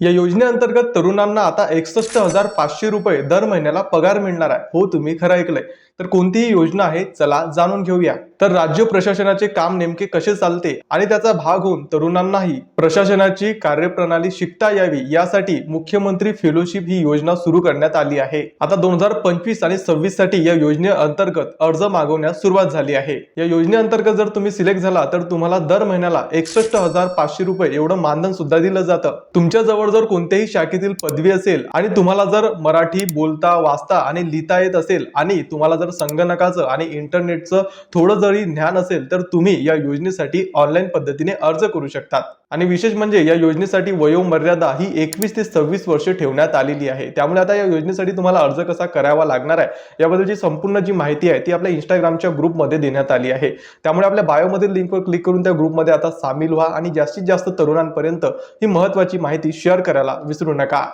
या योजनेअंतर्गत तरुणांना आता 61,500 रुपये दर महिन्याला पगार मिळणार आहे। हो, तुम्ही खरं ऐकलंय। तर कोणती ही योजना आहे, चला जाणून घेऊया। तर राज्य प्रशासनाचे काम नेमके कसे चालते आणि त्याचा भाग होऊन तरुणांनाही प्रशासनाची कार्यप्रणाली शिकता यावी यासाठी मुख्यमंत्री फेलोशिप ही योजना सुरू करण्यात आली आहे। आता 2025 आणि 26 साठी या योजनेअंतर्गत अर्ज मागवण्यास सुरुवात झाली आहे। या योजनेअंतर्गत जर तुम्ही सिलेक्ट झाला तर तुम्हाला दर महिन्याला 61,500 रुपये एवढं मानधन सुद्धा दिलं जातं। तुमच्या जवळ जर कोणत्याही शाखेतील पदवी असेल आणि तुम्हाला जर मराठी बोलता वाचता आणि लिहिता येत असेल आणि तुम्हाला जर संगणकाचं आणि इंटरनेटचं थोडं जरी ज्ञान असेल तर तुम्ही या योजनेसाठी ऑनलाईन पद्धतीने अर्ज करू शकतात। आणि विशेष म्हणजे या योजनेसाठी वयोमर्यादा ही 21 ते 26 वर्ष ठेवण्यात आलेली आहे। त्यामुळे आता या योजनेसाठी तुम्हाला अर्ज कसा करावा लागणार आहे याबद्दलची संपूर्ण जी माहिती आहे ती आपल्या इंस्टाग्रामच्या ग्रुपमध्ये देण्यात आली आहे। त्यामुळे आपल्या बायोमधील लिंकवर क्लिक करून त्या ग्रुपमध्ये आता सामील व्हा आणि जास्तीत जास्त तरुणांपर्यंत ही महत्त्वाची माहिती शेअर करायला विसरू नका।